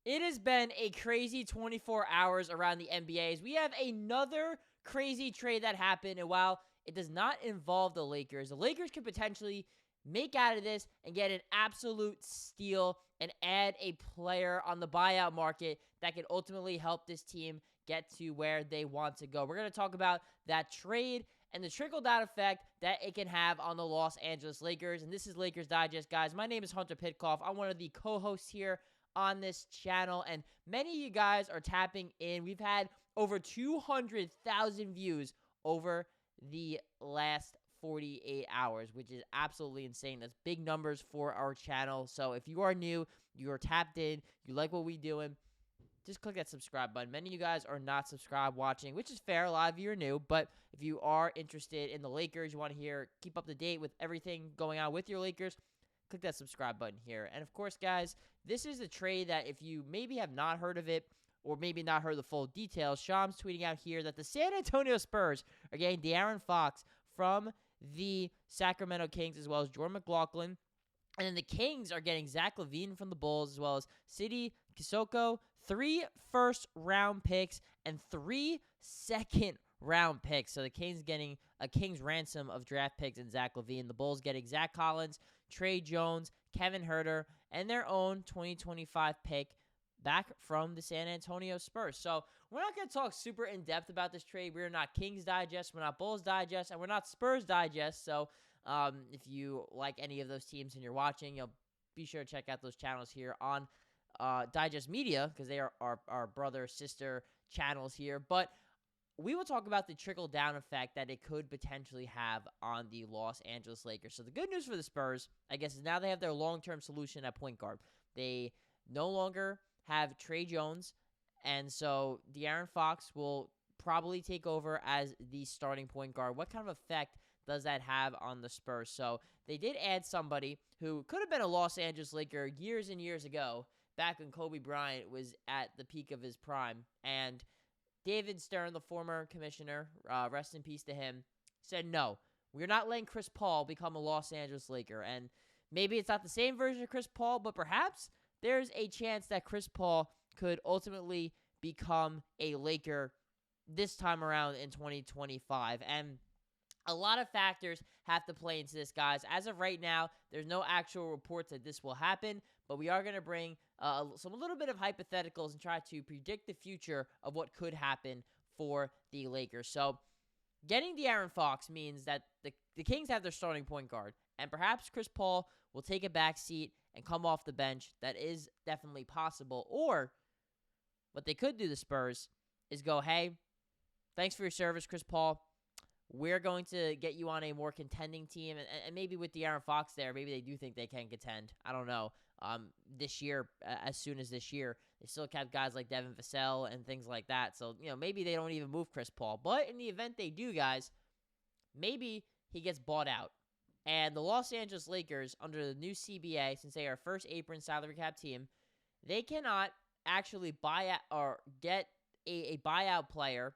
It has been a crazy 24 hours around the NBA. We have another crazy trade that happened, and while it does not involve the Lakers could potentially make out of this and get an absolute steal and add a player on the buyout market that can ultimately help this team get to where they want to go. We're going to talk about that trade and the trickle-down effect that it can have on the Los Angeles Lakers. And this is Lakers Digest, guys. My name is Hunter Pitcoff. I'm one of the co-hosts here on this channel, and many of you guys are tapping in. We've had over 200,000 views over the last 48 hours, which is absolutely insane. That's big numbers for our channel. So if you are new, you are tapped in, you like what we're doing, just click that subscribe button. Many of you guys are not subscribed watching, which is fair. A lot of you are new, but if you are interested in the Lakers, you want to keep up to date with everything going on with your Lakers, click that subscribe button here. And of course, guys, this is a trade that if you maybe have not heard of it or maybe not heard the full details, Sham's tweeting out here that the San Antonio Spurs are getting De'Aaron Fox from the Sacramento Kings as well as Jordan McLaughlin. And then the Kings are getting Zach LaVine from the Bulls as well as Sidi Kisoko, 3 first-round picks and 3 second-round picks. So the Kings getting a King's ransom of draft picks and Zach LaVine. The Bulls getting Zach Collins, Trey Jones, Kevin Huerter, and their own 2025 pick back from the San Antonio Spurs. So we're not going to talk super in-depth about this trade. We're not Kings Digest, we're not Bulls Digest, and we're not Spurs Digest. So if you like any of those teams and you're watching, you'll be sure to check out those channels here on Digest Media because they are our brother, sister channels here. But we will talk about the trickle-down effect that it could potentially have on the Los Angeles Lakers. So the good news for the Spurs, I guess, is now they have their long-term solution at point guard. They no longer have Trey Jones, and so De'Aaron Fox will probably take over as the starting point guard. What kind of effect does that have on the Spurs? So they did add somebody who could have been a Los Angeles Laker years and years ago, back when Kobe Bryant was at the peak of his prime. And David Stern, the former commissioner, rest in peace to him, said, no, we're not letting Chris Paul become a Los Angeles Laker. And maybe it's not the same version of Chris Paul, but perhaps there's a chance that Chris Paul could ultimately become a Laker this time around in 2025. And a lot of factors have to play into this, guys. As of right now, there's no actual reports that this will happen, but we are going to bring a little bit of hypotheticals and try to predict the future of what could happen for the Lakers. So getting De'Aaron Fox means that the Kings have their starting point guard, and perhaps Chris Paul will take a back seat and come off the bench. That is definitely possible. Or what they could do, the Spurs, is go, hey, thanks for your service, Chris Paul. We're going to get you on a more contending team. And maybe with De'Aaron Fox there, maybe they do think they can contend. I don't know. This year, as soon as this year, they still have guys like Devin Vassell and things like that. So, maybe they don't even move Chris Paul. But in the event they do, guys, maybe he gets bought out. And the Los Angeles Lakers, under the new CBA, since they are first apron salary cap team, they cannot actually buy out or get a buyout player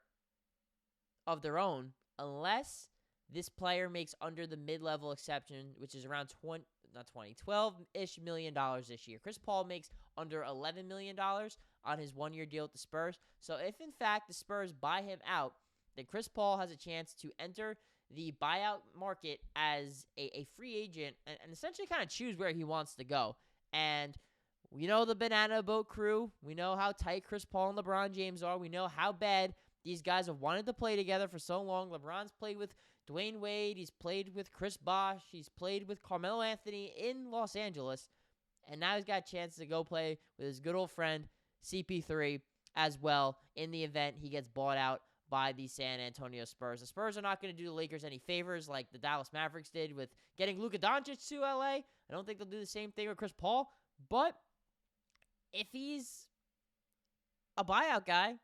of their own unless this player makes under the mid-level exception, which is around $12-ish million this year. Chris Paul makes under $11 million on his one-year deal with the Spurs. So if, in fact, the Spurs buy him out, then Chris Paul has a chance to enter the buyout market as a free agent and essentially kind of choose where he wants to go. And we know the Banana Boat crew. We know how tight Chris Paul and LeBron James are. We know how bad these guys have wanted to play together for so long. LeBron's played with Dwayne Wade. He's played with Chris Bosh. He's played with Carmelo Anthony in Los Angeles. And now he's got a chance to go play with his good old friend CP3 as well in the event he gets bought out by the San Antonio Spurs. The Spurs are not going to do the Lakers any favors like the Dallas Mavericks did with getting Luka Doncic to LA. I don't think they'll do the same thing with Chris Paul. But if he's a buyout guy,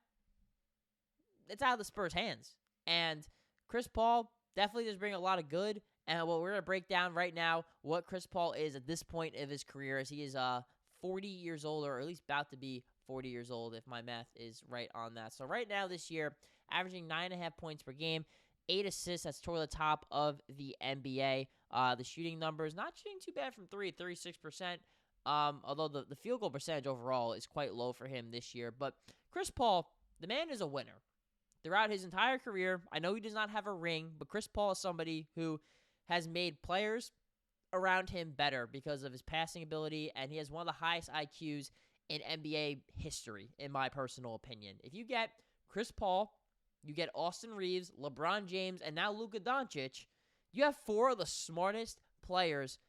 it's out of the Spurs' hands. And Chris Paul definitely does bring a lot of good. And what we're going to break down right now, what Chris Paul is at this point of his career, as he is 40 years old, or at least about to be 40 years old, if my math is right on that. So right now this year, averaging 9.5 points per game, 8 assists. That's toward the top of the NBA. The shooting numbers, not shooting too bad from 3 at 36%. Although the field goal percentage overall is quite low for him this year. But Chris Paul, the man is a winner. Throughout his entire career, I know he does not have a ring, but Chris Paul is somebody who has made players around him better because of his passing ability, and he has one of the highest IQs in NBA history, in my personal opinion. If you get Chris Paul, you get Austin Reaves, LeBron James, and now Luka Doncic, you have four of the smartest players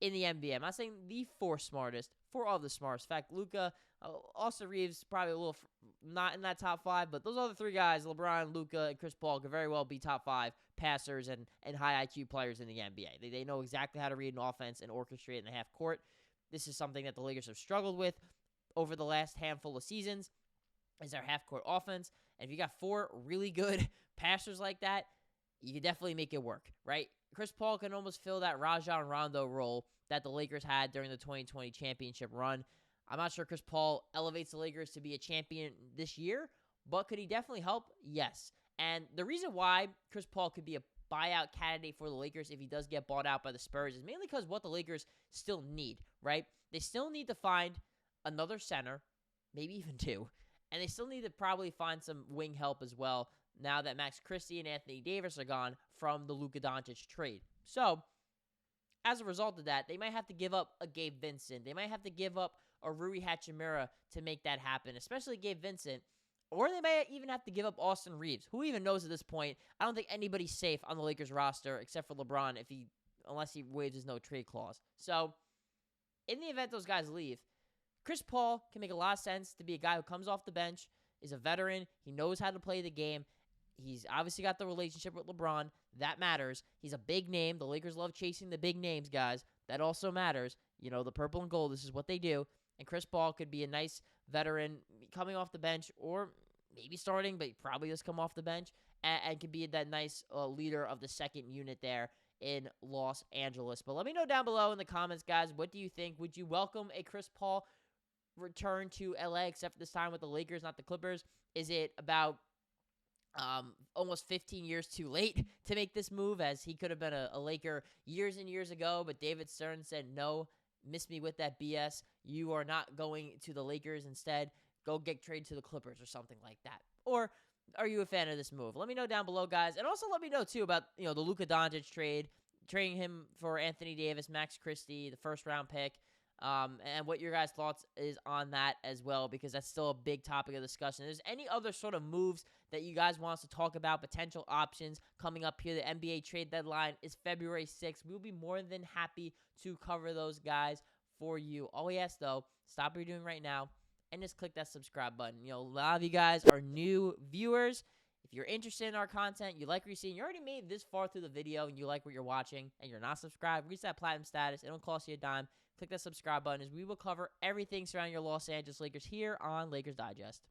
in the NBA. I'm not saying the four smartest, four of the smartest. In fact, Luka, Austin Reaves, probably a little not in that top five, but those other three guys, LeBron, Luka, and Chris Paul, could very well be top five passers and high IQ players in the NBA. They know exactly how to read an offense and orchestrate in the half court. This is something that the Lakers have struggled with over the last handful of seasons, is their half court offense. And if you got four really good passers like that, you can definitely make it work, right? Chris Paul can almost fill that Rajon Rondo role that the Lakers had during the 2020 championship run. I'm not sure Chris Paul elevates the Lakers to be a champion this year, but could he definitely help? Yes. And the reason why Chris Paul could be a buyout candidate for the Lakers if he does get bought out by the Spurs is mainly because what the Lakers still need, right? They still need to find another center, maybe even two, and they still need to probably find some wing help as well now that Max Christie and Anthony Davis are gone from the Luka Doncic trade. So, as a result of that, they might have to give up a Gabe Vincent. They might have to give up a Rui Hachimura to make that happen, especially Gabe Vincent. Or they might even have to give up Austin Reaves. Who even knows at this point? I don't think anybody's safe on the Lakers roster except for LeBron unless he waives his no-trade clause. So, in the event those guys leave, Chris Paul can make a lot of sense to be a guy who comes off the bench, is a veteran, he knows how to play the game. He's obviously got the relationship with LeBron. That matters. He's a big name. The Lakers love chasing the big names, guys. That also matters. You know, the purple and gold, this is what they do. And Chris Paul could be a nice veteran coming off the bench or maybe starting, but probably just come off the bench and could be that nice leader of the second unit there in Los Angeles. But let me know down below in the comments, guys, what do you think? Would you welcome a Chris Paul return to LA, except this time with the Lakers, not the Clippers? Is it about almost 15 years too late to make this move, as he could have been a Laker years and years ago, but David Stern said, no, miss me with that BS. You are not going to the Lakers. Instead, go get traded to the Clippers or something like that. Or are you a fan of this move? Let me know down below, guys. And also let me know, too, about the Luka Doncic trade, trading him for Anthony Davis, Max Christie, the first-round pick. And what your guys' thoughts is on that as well, because that's still a big topic of discussion. If there's any other sort of moves that you guys want us to talk about, potential options coming up here, the NBA trade deadline is February 6th. We'll be more than happy to cover those guys for you. All we ask, though, stop what you're doing right now and just click that subscribe button. A lot of you guys are new viewers. If you're interested in our content, you like what you're seeing, you already made this far through the video and you like what you're watching and you're not subscribed, reach that platinum status. It don't cost you a dime. Click that subscribe button, as we will cover everything surrounding your Los Angeles Lakers here on Lakers Digest.